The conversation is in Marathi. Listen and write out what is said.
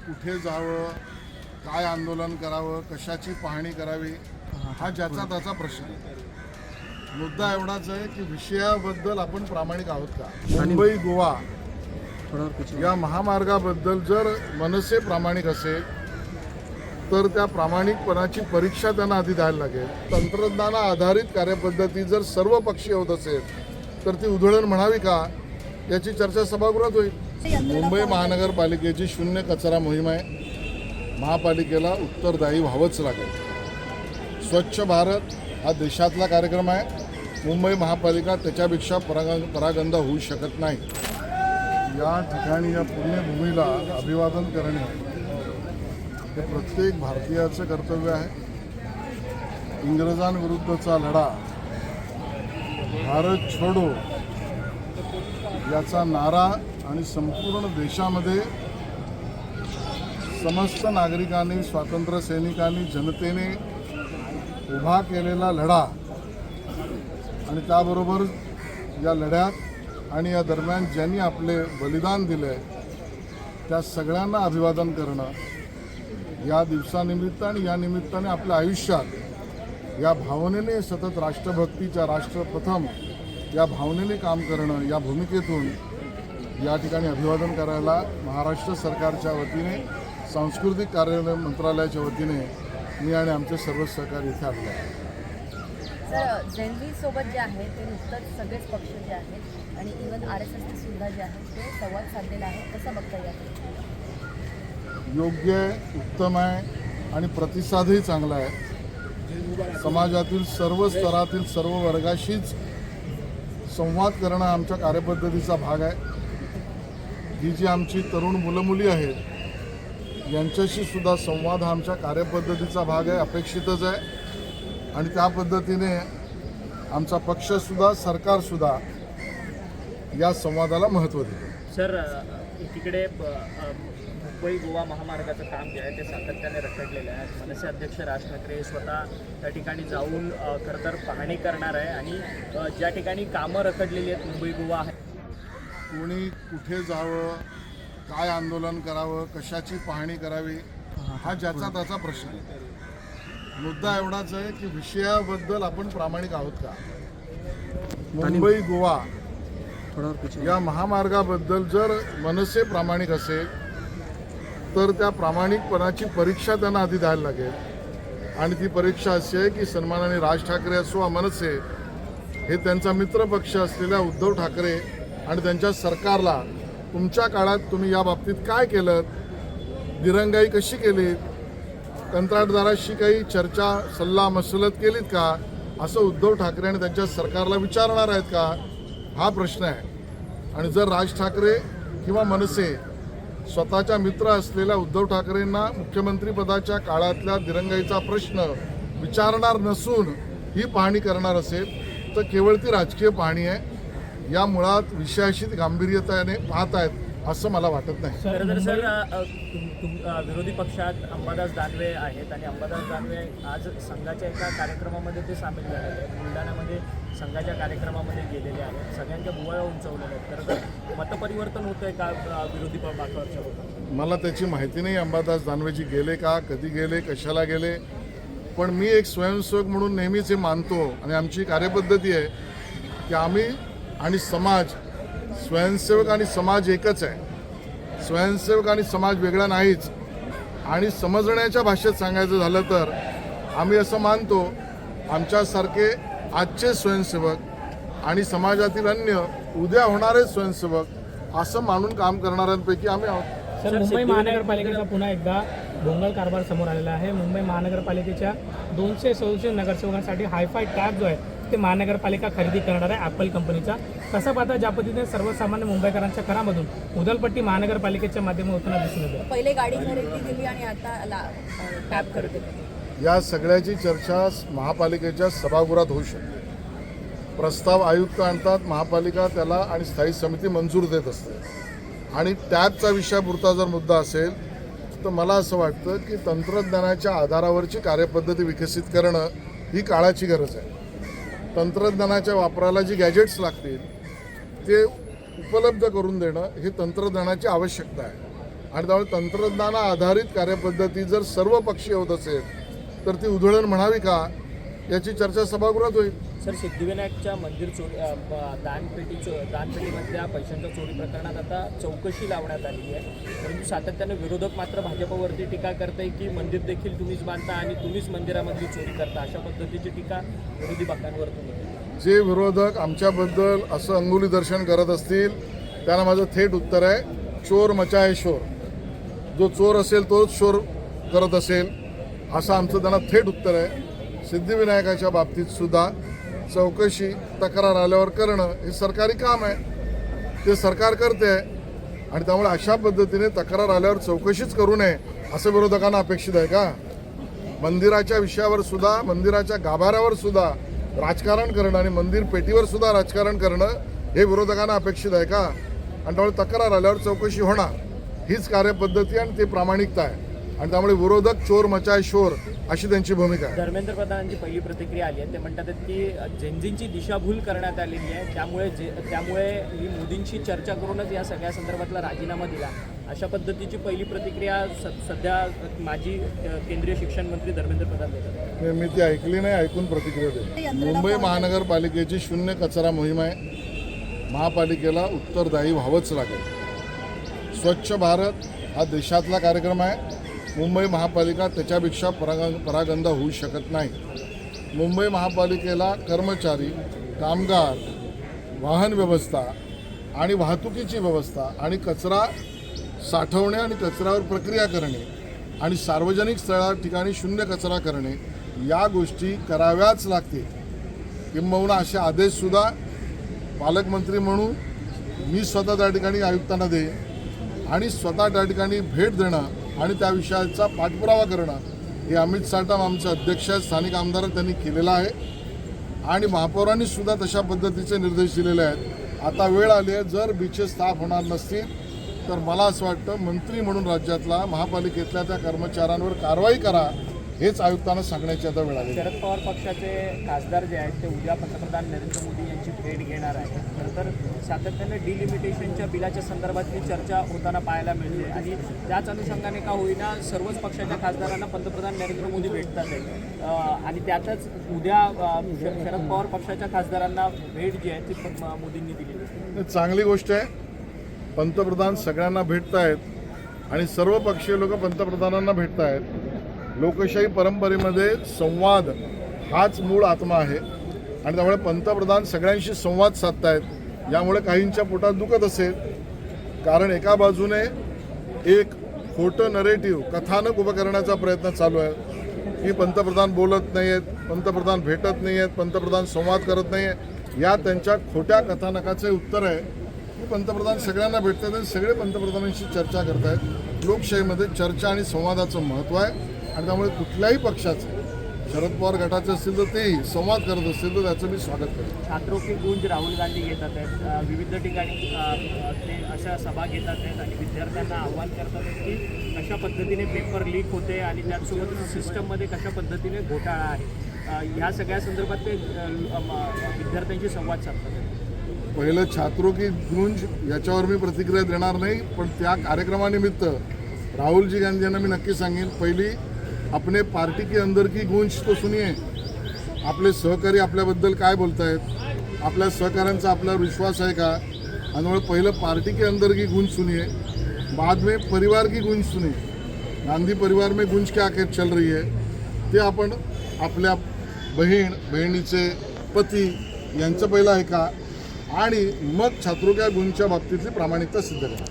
कुठे जावं, काय आंदोलन करावं, कशाची पाहणी करावी, हा ज्याचा त्याचा प्रश्न आहे. मुद्दा एवढाच आहे की विषयाबद्दल आपण प्रामाणिक आहोत का. मुंबई गोवा या महामार्गाबद्दल जर मनसे प्रामाणिक असेल तर त्या प्रामाणिकपणाची परीक्षा त्यांना आधी द्यायला लागेल. तंत्रज्ञान आधारित कार्यपद्धती जर सर्व पक्षीय होत असेल तर ती उधळण म्हणावी का, याची चर्चा सभागृहात होईल. मुंबई महानगरपालिकेची शून्य कचरा मोहीम आहे. महापालिकेला उत्तरदायी व्हावंच लागेल. स्वच्छ भारत हा देशातला कार्यक्रम आहे. मुंबई महापालिका त्याच्यापेक्षा परागंदा होऊ शकत नाही. या ठिकाणी या पुण्यभूमीला अभिवादन करणे हे प्रत्येक भारतीयाचं कर्तव्य आहे. इंग्रजांविरुद्धचा लढा, भारत छोडो याचा नारा आणि संपूर्ण देशामध्ये समस्त नागरिकांनी, स्वातंत्र्य सैनिकांनी, जनतेने उभा केलेला लढा आणि त्याबरोबर या लढ्यात आणि या दरम्यान ज्यांनी आपले बलिदान दिले त्या सगळ्यांना अभिवादन करणं, या दिवसानिमित्त आणि या निमित्ताने आपल्या आयुष्यात या भावनेने सतत राष्ट्रभक्तीच्या, राष्ट्रप्रथम या भावनेने काम करणं, या भूमिकेतून या ठिकाणी अभिवादन करायला महाराष्ट्र सरकारच्या वतीने, सांस्कृतिक कार्य मंत्रालयाच्या वतीने मी आणि आमचे सर्व सहकारी इथे आले आहेत. सर, झेनवी सोबत जे आहे ते नुकतंच सगळेच पक्ष जे आहेत आणि इव्हन RSS सुद्धा जे आहे ते संवाद साधलेला आहे, कसं बघता येईल? योग्य आहे, उत्तम आहे आणि प्रतिसादही चांगला आहे. समाजातील सर्व स्तरातील सर्व वर्गाशीच संवाद करणं आमच्या कार्यपद्धतीचा भाग आहे. ही जी आमची तरुण मुलं-मुली आहेत यांच्याशी सुद्धा संवाद हा आमच्या कार्यपद्धतीचा भाग आहे, अपेक्षितच आहे. आणि त्या पद्धतीने आमचा पक्षसुद्धा, सरकारसुद्धा या संवादाला महत्त्व देतो. सर, एकीकडे मुंबई गोवा महामार्गाचं काम जे आहे ते सातत्याने रखडलेलं आहे. मनसे अध्यक्ष राज ठाकरे स्वतः त्या ठिकाणी जाऊन खरं तर पाहणी करणार आहे आणि ज्या ठिकाणी कामं रखडलेली आहेत मुंबई गोवा आहे, कोणी कुठे जावं, काय आंदोलन करावं, कशाची पाहणी करावी, हा ज्याचा त्याचा प्रश्न आहे. मुद्दा एवढाच आहे की विषयाबद्दल आपण प्रामाणिक आहोत का. मुंबई गोवा या महामार्गाबद्दल जर मनसे प्रामाणिक असेल तर त्या प्रामाणिकपणाची परीक्षा त्यांना आधी द्यायला लागेल. आणि ती परीक्षा अशी आहे की सन्माननीय राज ठाकरे असो वा मनसे हे त्यांचा मित्रपक्ष असलेल्या उद्धव ठाकरे आणि त्यांच्या सरकारला तुमच्या काळात तुम्ही या बाबतीत काय केलं, दिरंगाई कशी केलीत, कंत्राटदाराशी काही चर्चा, सल्ला मसलत केलीत का, असं उद्धव ठाकरे आणि त्यांच्या सरकारला विचारणार आहेत का, हा प्रश्न आहे. आणि जर राज ठाकरे किंवा मनसे स्वतःच्या मित्र असलेल्या उद्धव ठाकरेंना मुख्यमंत्रीपदाच्या काळातल्या दिरंगाईचा प्रश्न विचारणार नसून ही पाहणी करणार असेल तर केवळ ती राजकीय पाहणी आहे. या मुळात विषयाशी गांभीर्यतेने पाहत आहेत असं मला वाटत नाही. सर, विरोधी पक्षात अंबादास दानवे आहेत आणि अंबादास दानवे आज संघाच्या एका कार्यक्रमामध्ये ते सामील झालेले आहेत. बुलढाण्यामध्ये संघाच्या कार्यक्रमामध्ये गेलेले आहेत. सगळ्यांच्या बुवाळ्या उंचवलेल्या आहेत. तर मतपरिवर्तन होतंय का विरोधी पक्षावर? मला त्याची माहिती नाही. अंबादास दानवेजी गेले का, कधी गेले, कशाला गेले. पण मी एक स्वयंसेवक म्हणून नेहमीच हे मानतो आणि आमची कार्यपद्धती आहे की आम्ही आणि समाज, स्वयंसेवक आणि समाज एकच आहे. स्वयंसेवक आणि समाज वेगळा नाहीच. आणि समजण्याच्या भाषेत सांगायचं झालं तर आम्ही असं मानतो आमच्यासारखे आजचे स्वयंसेवक आणि समाजातील अन्य उद्या होणारे स्वयंसेवक असं मानून काम करणाऱ्यांपैकी आम्ही आहोत. सर, मुंबई महानगरपालिकेचा पुन्हा एकदा भोंगळ कारभार समोर आलेला आहे. मुंबई महानगरपालिकेच्या 267 नगरसेवकांसाठी हायफाय टॅब जो आहे ते महानगरपालिका खरेदी करणार आहे ॲपल कंपनीचा. कसा पाहता ज्या पद्धतीने सर्वसामान्य मुंबईकरांच्या घरामधून उदलपट्टी महानगरपालिकेच्या माध्यमातून दिसून येते? पहिले गाडी खरेदी केली आणि आता टॅब खरेदी. या सगळ्याची चर्चा महापालिकेच्या सभागृहात होऊ शकते. प्रस्ताव आयुक्त आणतात, महापालिका त्याला आणि स्थायी समिती मंजूर देत असते. आणि टॅबचा विषयापुरता जर मुद्दा असेल तर मला असं वाटतं की तंत्रज्ञानाच्या आधारावरची कार्यपद्धती विकसित करणं ही काळाची गरज आहे. तंत्रज्ञानाच्या वापराला जी गॅजेट्स लागतील ते उपलब्ध करून देणं ही तंत्रज्ञानाची आवश्यकता आहे. आणि त्यामुळे तंत्रज्ञान आधारित कार्यपद्धती जर सर्व पक्षीय होत असेल तर ती उधळण म्हणावी का याची चर्चा सभागृहात होईल. सर, सिद्धिविनायकच्या मंदिर चोरी दानपेटीमधल्या पैशांच्या चोरी प्रकरणात आता चौकशी लावण्यात आली आहे, परंतु सातत्यानं विरोधक मात्र भाजपवरती टीका करताय की मंदिर देखील तुम्हीच बांधता आणि तुम्हीच मंदिरामधली चोरी करता, अशा पद्धतीची टीका विरोधी पक्षांवरतून होती. जे विरोधक आमच्याबद्दल असं अंगुली दर्शन करत असतील त्यांना माझं थेट उत्तर आहे, चोर मचाये शोर. जो चोर असेल तोच शोर करत असेल असं आमचं त्यांना थेट उत्तर आहे. सिद्धिविनायकाच्या बाबतीत सुद्धा चौकशी तक्रार आल्यावर करणं हे सरकारी काम आहे, ते सरकार करते आहे आणि त्यामुळे अशा पद्धतीने तक्रार आल्यावर चौकशीच करू नये असं विरोधकांना अपेक्षित आहे का? मंदिराच्या विषयावर सुद्धा, मंदिराच्या गाभाऱ्यावर सुद्धा राजकारण करणं आणि मंदिर पेटीवर सुद्धा राजकारण करणं हे विरोधकांना अपेक्षित आहे का? आणि त्यामुळे तक्रार आल्यावर चौकशी होणार हीच कार्यपद्धती आणि ते प्रामाणिकता आहे आणि त्यामुळे विरोधक चोर मचाय शोर अशी त्यांची भूमिका आहे. धर्मेंद्र प्रधानांची पहिली प्रतिक्रिया आली आहे. ते म्हणतात की जेनझींची दिशाभूल करण्यात आलेली आहे, त्यामुळे ही मोदींशी चर्चा करूनच या सगळ्या संदर्भातला राजीनामा दिला, अशा पद्धतीची पहिली प्रतिक्रिया सध्या माजी केंद्रीय शिक्षण मंत्री धर्मेंद्र प्रधान देतात. मी ती ऐकली नाही, ऐकून प्रतिक्रिया देतो. मुंबई महानगरपालिकेची शून्य कचरा मोहीम आहे. महापालिकेला उत्तरदायी व्हावंच लागेल. स्वच्छ भारत हा देशातला कार्यक्रम आहे. मुंबई महापालिका त्याच्यापेक्षा परागंदा होऊ शकत नाही. मुंबई महापालिकेला कर्मचारी, कामगार, वाहन व्यवस्था आणि वाहतुकीची व्यवस्था आणि कचरा साठवणे आणि कचऱ्यावर प्रक्रिया करणे आणि सार्वजनिक ठिकाणी शून्य कचरा करणे या गोष्टी कराव्याच लागतील. किंबहुना असे आदेशसुद्धा पालकमंत्री म्हणून मी स्वतः त्या ठिकाणी आयुक्तांना देईन आणि स्वतः त्या ठिकाणी भेट देणं आणि त्या विषयाचा पाठपुरावा करणं हे अमित साटम आमचे अध्यक्ष आहेत, स्थानिक आमदार त्यांनी केलेलं आहे आणि महापौरांनी सुद्धा तशा पद्धतीचे निर्देश दिलेले आहेत. आता वेळ आली आहे, जर बीचेस साफ होणार नसतील तर मला असं वाटतं मंत्री म्हणून राज्यातला महापालिकेतल्या त्या कर्मचाऱ्यांवर कारवाई करा, हेच आयुक्तांना सांगण्याची आता वेळ आली. शरद पवार पक्षाचे खासदार जे आहेत ते उद्या पंतप्रधान नरेंद्र मोदी यांची भेट घेणार आहेत. खरं तर सातत्यानं डिलिमिटेशनच्या बिलाच्या संदर्भातली चर्चा होताना पाहायला मिळते आणि त्याच अनुषंगाने का होईना सर्वच पक्षाच्या खासदारांना पंतप्रधान नरेंद्र मोदी भेटतात आहेत आणि त्यातच उद्या शरद पवार पक्षाच्या खासदारांना भेट जी आहे ती मोदींनी दिली. चांगली गोष्ट आहे. पंतप्रधान सगळ्यांना भेटत आहेत आणि सर्व पक्षीय लोक पंतप्रधानांना भेटत आहेत. लोकशाही परंपरेमध्ये संवाद हाच मूळ आत्मा आहे आणि त्यामुळे पंतप्रधान सगळ्यांशी संवाद साधतायत. यामुळे काहींच्या पोटात दुखत असेल, कारण एका बाजूने एक खोटं नरेटिव्ह, कथानक उभं करण्याचा प्रयत्न चालू आहे की पंतप्रधान बोलत नाही आहेत, पंतप्रधान भेटत नाही आहेत, पंतप्रधान संवाद करत नाही आहे. या त्यांच्या खोट्या कथानकाचे उत्तर आहे की पंतप्रधान सगळ्यांना भेटतात आणि सगळे पंतप्रधानांशी चर्चा करत आहेत. लोकशाहीमध्ये चर्चा आणि संवादाचं महत्त्व आहे आणि त्यामुळे कुठल्याही पक्षाचं, शरद पवार गटाचे असतील तर तेही संवाद करत असतील तर त्याचं मी स्वागत करतो. छात्रों की गूंज राहुल गांधी घेतात आहेत, विविध ठिकाणी ते अशा सभा घेतात आहेत आणि विद्यार्थ्यांना आव्हान करतात आहेत की कशा पद्धतीने पेपर लीक होते आणि त्याचसोबत सिस्टममध्ये कशा पद्धतीने घोटाळा आहे, ह्या सगळ्या संदर्भात ते विद्यार्थ्यांशी संवाद साधतात. पहिलं छात्रों की गूंज याच्यावर मी प्रतिक्रिया देणार नाही, पण त्या कार्यक्रमानिमित्त राहुलजी गांधी यांना मी नक्की सांगेन, पहिली अपने पार्टी के अंदर की गूंज तो सुनिए. आपले सहकारी आपल्याबद्दल काय बोलतायत, आपल्या सहकाऱ्यांचा आपल्यावर विश्वास आहे का, आणि पहिलं पार्टी के अंदर की गूंज सुनिए, बाद में परिवार की गूंज सुनिए. गांधी परिवार में गूंज क्या चल रही है ते आपण आपल्या बहिणीचे पती यांचं पहिलं ऐका आणि मग छात्रों क्या गूंजच्या बाबतीतली प्रामाणिकता सिद्ध करा.